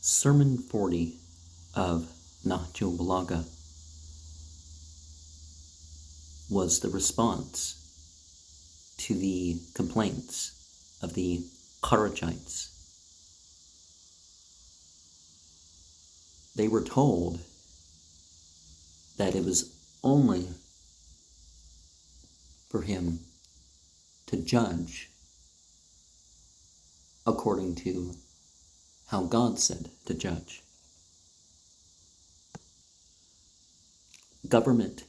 Sermon 40 of Nahjul Balagah was the response to the complaints of the Kharijites. They were told that it was only for him to judge according to how God said to judge. Government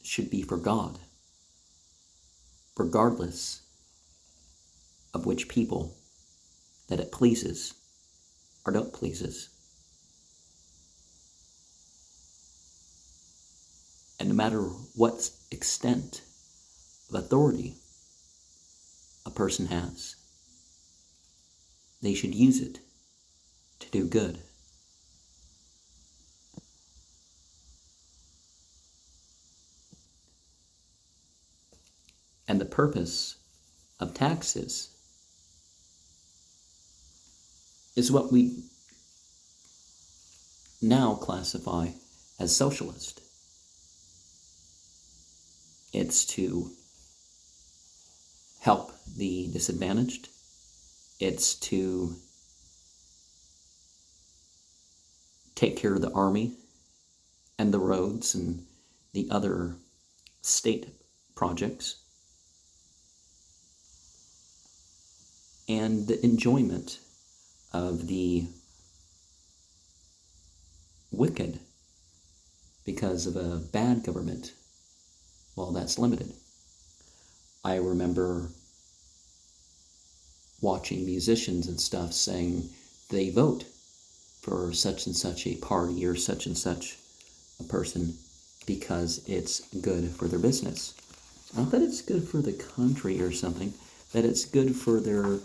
should be for God, regardless of which people that it pleases or don't pleases. And no matter what extent of authority a person has, they should use it to do good. And the purpose of taxes is what we now classify as socialist. It's to help the disadvantaged. It's to take care of the army and the roads and the other state projects. And the enjoyment of the wicked because of a bad government, well, that's limited. I remember watching musicians and stuff saying they vote for such and such a party or such and such a person because it's good for their business. Not that it's good for the country or something, that it's good for their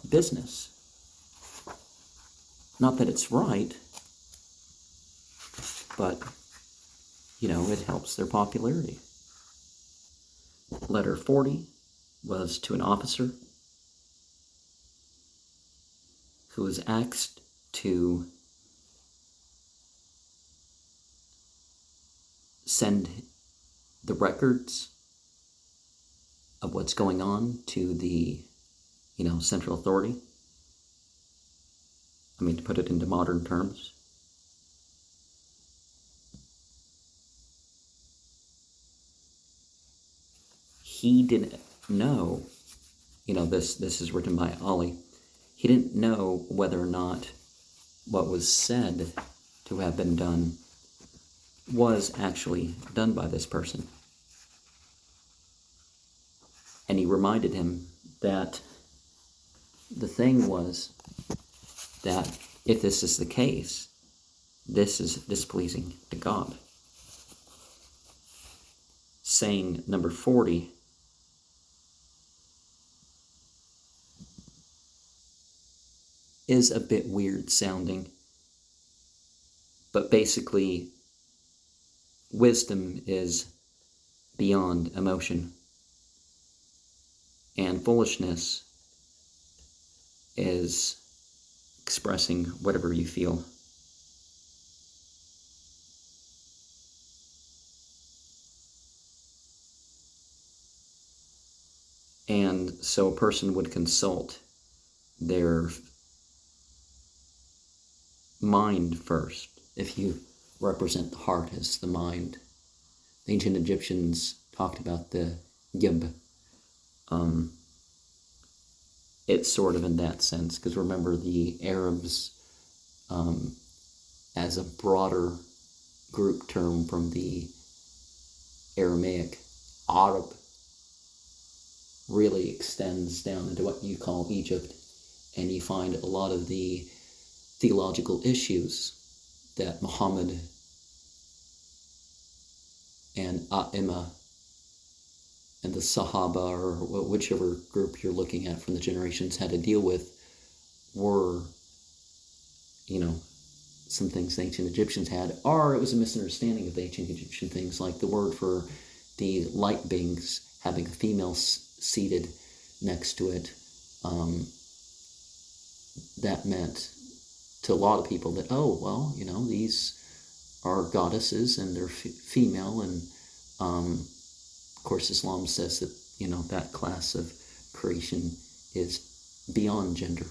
business. Not that it's right, but, it helps their popularity. Letter 40 was to an officer who was asked to send the records of what's going on to the, central authority. To put it into modern terms. He didn't know, this is written by Ali. He didn't know whether or not what was said to have been done was actually done by this person. And he reminded him that the thing was that if this is the case, this is displeasing to God. Saying number 40 is a bit weird sounding, but basically wisdom is beyond emotion, and foolishness is expressing whatever you feel. And so a person would consult their mind first. If you represent the heart as the mind, the ancient Egyptians talked about the yib. It's sort of in that sense, because remember the Arabs, as a broader group term from the Aramaic, Arab really extends down into what you call Egypt, and you find a lot of the theological issues that Muhammad and A'imah and the Sahaba, or whichever group you're looking at from the generations, had to deal with were, some things the ancient Egyptians had, or it was a misunderstanding of the ancient Egyptian things, like the word for the light beings having a female seated next to it. that meant to a lot of people that, oh, well, these are goddesses and they're female, and of course Islam says that that class of creation is beyond gender.